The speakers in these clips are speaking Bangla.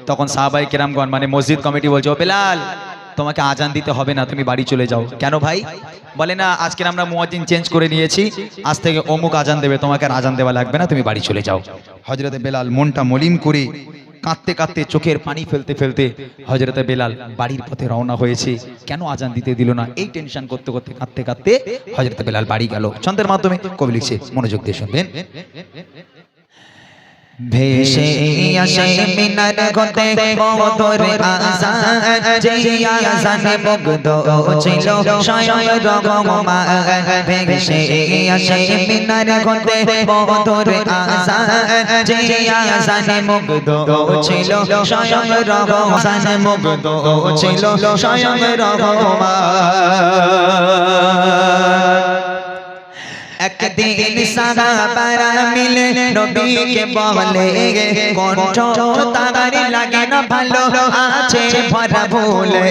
তখন সাহাবায়ে কেরামগণ মানে মসজিদ কমিটি বলছে, ও বেলাল তোমাকে আজান দিতে হবে না, তুমি বাড়ি চলে যাও। কেন ভাই? বলে না আজকে আমরা মুয়াজ্জিন চেঞ্জ করে নিয়েছি, আজ থেকে অমুক আজান দেবে, তোমাকে আর আজান দেওয়া লাগবে না, তুমি বাড়ি চলে যাও। হযরতে বেলাল মনটা মলিন করে কাঁদতে কাঁদতে চোখের পানি ফেলতে ফেলতে হযরতে বেলাল বাড়ির পথে রওনা হয়েছে। কেন আজান দিতে দিল না, এই টেনশন করতে করতে কাঁদতে কাঁদতে হযরতে বেলাল বাড়ি গেল। ছন্দের মাধ্যমে কবি লিখছে, মনোযোগ দিয়ে শুনবেন। ভেসে আসে মিনার গতে মধুর আজান, যে আজানে মুগ্ধ ছিল স্বয়ং রহমান। ভেসে আসে মিনার গতে মধুর আজান, যে আজানে মুগ্ধ ছিল স্বয়ং রহমান, মুগ্ধ ছিল স্বয়ং রহমান। একদিন সাহাবারা মিলে নবীকে বলে, কণ্ঠ তার লাগে না ভালো, আছে ভরা ভুলে।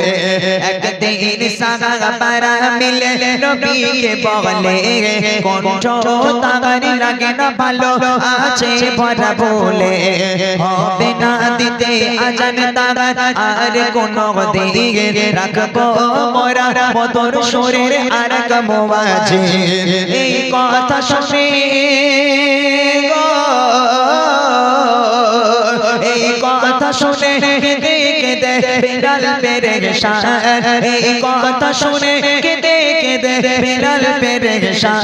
একদিন সাহাবারা মিলে নবীকে বলে, কণ্ঠ তার লাগে না ভালো, আছে ভরা ভুলে। হবে না দিতে আজান তার আর কোনো দিন, রাখবো মোরা মধুর সুরের আর কামওয়াজে। এই কথা শুনে গো, এই কথা শুনে কেঁদে কেঁদে বেলাল পেরেশান। এই কথা শুনে কেঁদে কেঁদে বেলাল পেরেশান।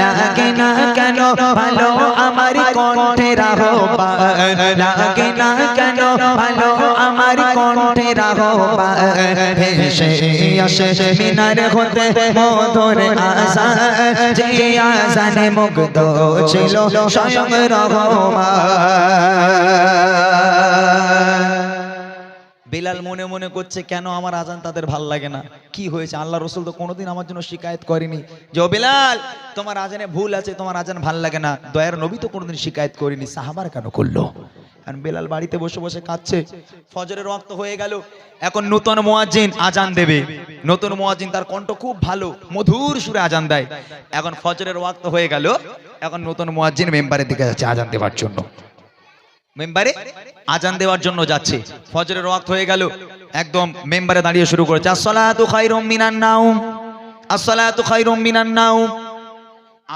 লাগে না কেন ভালো আমার কণ্ঠের আহ্বান, লাগে না কেন ভালো আমার কণ্ঠের আহ্বান। ভেসে আসে মিনার হতে মধুর আজান, যে আজানে মুগ্ধ ছিল স্বয়ং রহমান। বেলাল মনে মনে করছে, কেন আমার আজান তাদের ভাল লাগে না, কি হয়েছে? আল্লাহ রাসূল তো কোনোদিন আমার জন্য শিকায়েত করেনি যে ও বেলাল তোমার আজানে ভুল আছে, তোমার আজান ভাল লাগে না। দয়ার নবী তো কোনোদিন শিকায়েত করেনি, সাহাবার কেন করলো? কারণ বেলাল বাড়িতে বসে বসে কাঁদছে। ফজরের ওয়াক্ত হয়ে গেল, এখন নতুন মুয়াজ্জিন আজান দেবে। নতুন মুয়াজ্জিন তার কণ্ঠ খুব ভালো, মধুর সুরে আজান দেয়। এখন ফজরের ওয়াক্ত হয়ে গেল, এখন নতুন মুয়াজ্জিন মেম্বারের দিকে যাচ্ছে আজান দেওয়ার জন্য, মেম্বারে আজান দেওয়ার জন্য যাচ্ছে। ফজরের ওয়াক্ত হয়ে গেল, একদম মেম্বারে দাঁড়িয়ে শুরু করেছে, আসসালাতু খায়রুম মিনান নাওম, আসসালাতু খায়রুম মিনান নাওম।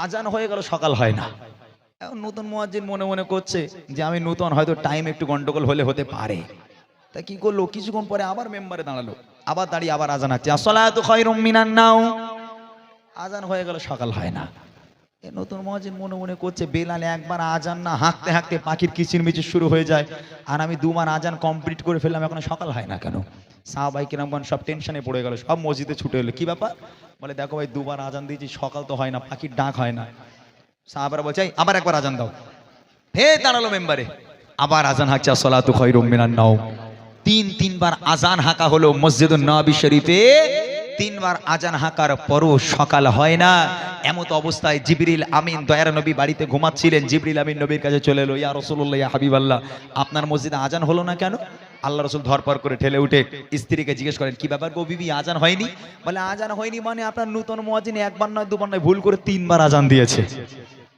আজান হয়ে গেল, সকাল হয় না। এখন নতুন মুয়াজ্জিন মনে মনে করছে যে আমি নতুন, হয়তো টাইম একটু গন্ডগোল হলে হতে পারে। তা কি করলো, কিছুক্ষণ পরে আবার মেম্বারে দাঁড়ালো, আবার দাঁড়িয়ে আবার আজান হচ্ছে, আসসালাতু খায়রুম মিনান নাওম। আজান হয়ে গেল, সকাল হয় না। নতুন মুয়াজ্জিন মনে মনে করছে, বেলাল একবার আজান না হাঁকতে হাঁকতে পাখির কিচিরমিচির শুরু হয়ে যায়, আর আমি দুবার আজান কমপ্লিট করে ফেললাম, এখন সকাল হয় না কেন? সাহাবায়ে কেরামগণ সব টেনশনে পড়ে গেল, সব মসজিদে ছুটে এলো। কি ব্যাপার? বলে দেখো ভাই, দুবার আজান দিয়েছি, সকাল তো হয় না, পাখির ডাক হয় না। সাহাবারা বলছে, আবার একবার আজান দাও। হে দাঁড়ালো মেম্বারে, আবার আজান হাঁকছে, আসসালাতু খায়রুম মিনান নাওম। তিনবার আজান হাঁকা হলো মসজিদুন নববী শরীফে। তিনবার আজান হাঁকার পরও সকাল হয় না। এমত অবস্থায় জিবরিল আমিন দয়ার নবী বাড়িতে ঘুমাচ্ছিলেন। জিবরিল আমিন নবীর কাছে চলে এলো, ইয়া রাসূলুল্লাহ, ইয়া হাবিবাল্লাহ, আপনার মসজিদে আজান হলো না কেন? আল্লাহ রাসূল ধরপর করে ঠেলে উঠে স্ত্রীকে জিজ্ঞেস করেন, কি ব্যাপার গো বিবি, আজান হয়নি? বলে আজান হয়নি মানে আপনার নতুন মুয়াজ্জিন একবার নয় দুবার নয়, ভুল করে তিনবার আজান দিয়েছে।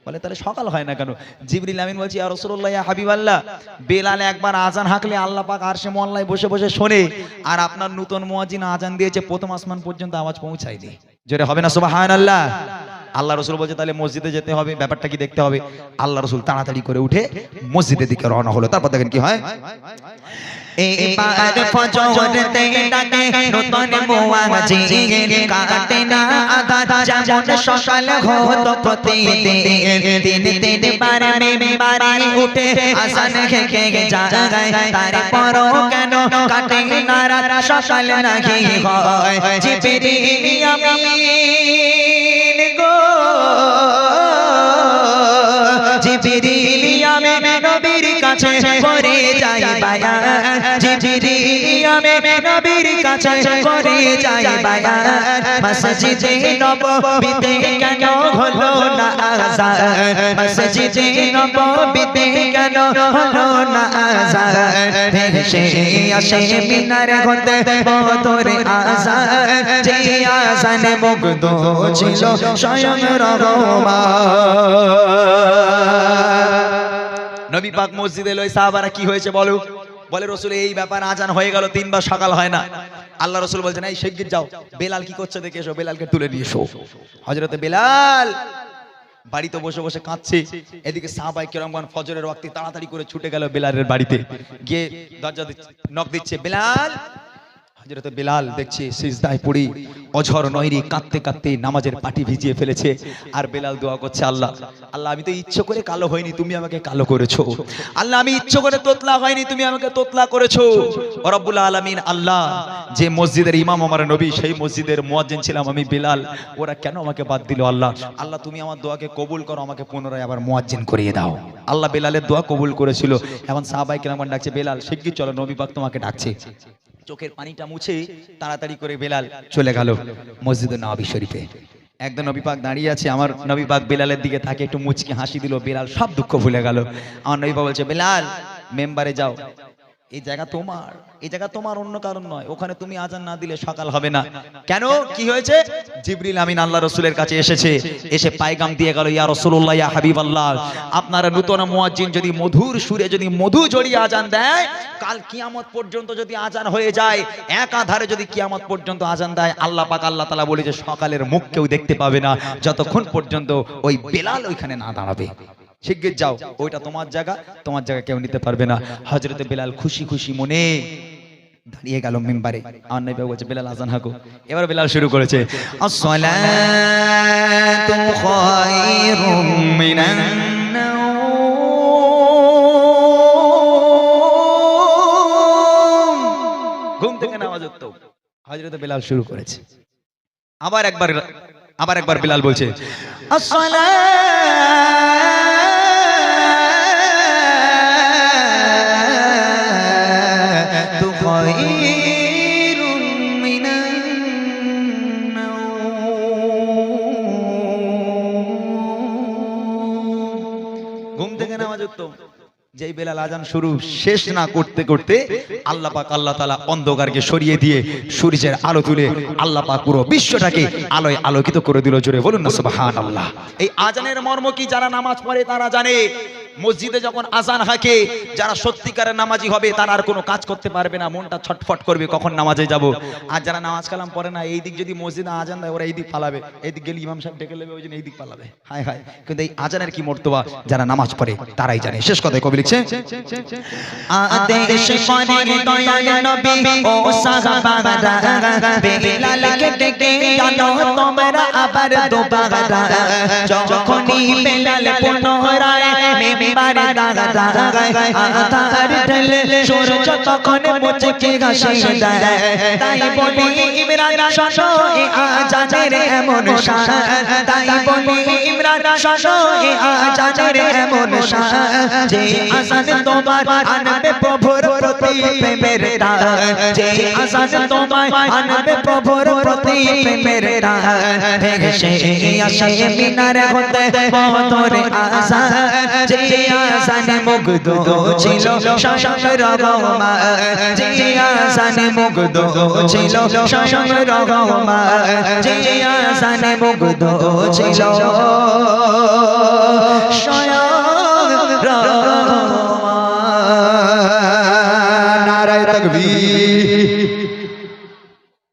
বলে তাহলে সকাল হয় না কেন? জিবরিল আমিন বলছে, ইয়া রাসূলুল্লাহ, ইয়া হাবিবাল্লাহ, বেলাল একবার আজান হাঁকলে আল্লাহ পাক আরশে মোয়াল্লায় বসে বসে শোনে, আর আপনার নতুন মুয়াজ্জিন আজান দিয়েছে, প্রথম আসমান পর্যন্ত আওয়াজ পৌঁছায়নি। জোরে হবে না সুবহানাল্লাহ? আল্লাহ রাসূল বলছে, তাহলে মসজিদে যেতে হবে, ব্যাপারটা কি দেখতে হবে। আল্লাহ রাসূল তাড়াতাড়ি করে উঠে মসজিদের দিকে রওনা হলো। তারপর দেখেন কি হয়। এবার ফজরতে ডাকে নতুন মুয়াজ্জিন, কাটে না আধার যেমন সকাল হতো প্রতিদিন। তিনবার মেম্বারে উঠে আজান হেঁকে যায়, তারপরও কেন কাটে না রাত, সকাল নাহি হয়। জিবরিল আমিন গো, জিবরিল আমিন নবীর কাছে করে যায় বায়ান, জিবরিল আমিন নবীর কাছে করে যায় বায়ান। মসজিদে নববীতে কেন হলো না আযান, মসজিদে নববীতে কেন হলো না আযান। ভেসে আসে মিনার হতে মধুর আযান, যে আযানে মুগ্ধ ছিল স্বয়ং রহমান। নবী পাক মসজিদে এলো, সাহাবারা কি হয়েছে বলো? বলে রসুল এই ব্যাপার, আজান হয়ে গেল 3 বার সকাল হয় না। আল্লাহ রসুল বলছেন এই শিগগির যাও, বেলাল কি করছে দেখে এসো, বেলালকে তুলে নিয়ে এসো। হযরতে বেলাল বাড়িতে বসে বসে কাঁদছে, এদিকে সাহাবায়ে কেরামগণ ফজরের ওয়াক্তে তাড়াতাড়ি করে ছুটে গেল বেলালের বাড়িতে, গিয়ে দরজা নক দিচ্ছে, বেলাল। হযরতে বেলাল দেখছে সিজদায় পড়ে অঝর নয়রি কাঁদতে কাঁদতে নামাজের পাটি ভিজিয়ে ফেলেছে। আর বেলাল দোয়া করছে, আল্লাহ আল্লাহ আমি তো ইচ্ছে করে কালো হয়নি, তুমি আমাকে কালো করেছো। আল্লাহ আমি ইচ্ছে করে তোতলা হয়নি, তুমি আমাকে তোতলা করেছো। ও রব্বুল আলামিন, আল্লাহ যে মসজিদের ইমাম আমার নবী, সেই মসজিদের মুয়াজ্জিন ছিলাম আমি বেলাল, ওরা কেন আমাকে বাদ দিল? আল্লাহ আল্লাহ তুমি আমার দোয়াকে কবুল করো, আমাকে পুনরায় আবার মুয়াজ্জিন করিয়ে দাও। আল্লাহ বেলালের দোয়া কবুল করেছিল। এখন সাহাবায়ে কেরামগণ ডাকছে, বেলাল শিগগির চলো, নবী পাক তোমাকে ডাকছে। চোখের পানিটা মুছে তাড়াতাড়ি করে বেলাল চলে গেল মসজিদে নববী শরীফে। একদম নবী পাক দাঁড়িয়ে আছে, আমার নবী পাক বেলালের দিকে তাকে একটু মুচকি হাসি দিল। বেলাল সব দুঃখ ভুলে গেল। আমার নবী পাক বলছে, বেলাল মেম্বারে যাও, এই জায়গা তোমার, এই জায়গা তোমার, অন্য কারণ নয়। ওখানে তুমি আজান না দিলে সকাল হবে না। কেন, কি হয়েছে? জিবরিল আমিন আল্লাহ রাসূলের কাছে এসেছে, এসে পায়গাম দিয়ে গেল, ইয়া রাসূলুল্লাহ, ইয়া হাবিবাল্লাহ, আপনারা নূতন মুয়াজ্জিন যদি মধুর সুরে যদি মধু জড়িয়ে আজান দেয়, কাল কিয়ামত পর্যন্ত যদি আজান হয়ে যায়, একাধারে যদি কিয়ামত পর্যন্ত আজান দেয়, আল্লাহ পাক আল্লাহ তাআলা বলে যে সকালের মুখ কেউ দেখতে পাবে না যতক্ষণ পর্যন্ত ওই বেলাল ওইখানে না দাঁড়াবে। শিগগির যাও, ওইটা তোমার জায়গা, তোমার জায়গা কেউ নিতে পারবে না। হযরতে বেলাল খুশি খুশি মনে দাঁড়িয়ে গেল মিম্বারে। আমার নবী বলছে, বেলাল আজান হাঁকো। এবার বেলাল শুরু করেছে, আসসালাতু খায়রুম মিনান নাওম। ঘুম থেকে নামাজ উঠতো হযরতে বেলাল শুরু করেছে। আবার একবার বেলাল বলছে, আসসালাতু খায়রুম মিনান নাওম। ঘুম থেকে নামাজ উঠতো। যেই বেলাল আজান শুরু শেষ না করতে করতে আল্লাহ পাক আল্লাহ তাআলা অন্ধকারকে সরিয়ে দিয়ে সূর্যের আলো তুলে আল্লাহ পাক পুরো বিশ্বটাকে আলোয় আলোকিত করে দিল। জোরে বলুন না সুবহানাল্লাহ। এই আজানের মর্ম কি যারা নামাজ পড়ে তারা জানে। মসজিদে যখন আজান হাঁকে, যারা সত্যিকারের নামাজি হবে তারা আর কোনো কাজ করতে পারবে না, মনটা ছটফট করবে কখন নামাজে যাব। আর যারা নামাজ কালাম পড়ে না, এই দিক যদি মসজিদে আজান দেয় ওরা এই দিক পালাবে, এই দিক গেলে ইমাম সাহেব ডেকে নেবে, ওই জন্য এই দিক পালাবে। হায় হায়, কিন্তু এই আজানের কি মর্তবা যারা নামাজ পড়ে তারাই জানে। শেষ কথায় কবি লিখছে, আদেশ করে দয়াল নবী ও সাহাবারা, বেলালকে ডেকে আনো তোমরা আবার দুবারা। যখনই বেলাল পুনরায় মিম্বারে দাঁড়ায়, আধার ঢেলে সূর্য তখন মুচকি হাসি দেয়। তাই বলি ইমরান শোনো এ আজানের এমন শান, তাই বলি ইমরান শোনো এ আজানের এমন শান, যে আজান তোমার আনবে প্রভুর প্রতি প্রেমের টান, যে আজান তোমার আনবে প্রভুর প্রতি প্রেমের টান। ভেসে আসে মিনার হতে বদরে আজান, যে আজানে মুগ্ধ ছিল স্বয়ং রহমান, যে আজানে মুগ্ধ ছিল স্বয়ং রহমান, যে আজানে মুগ্ধ ছিল স্বয়ং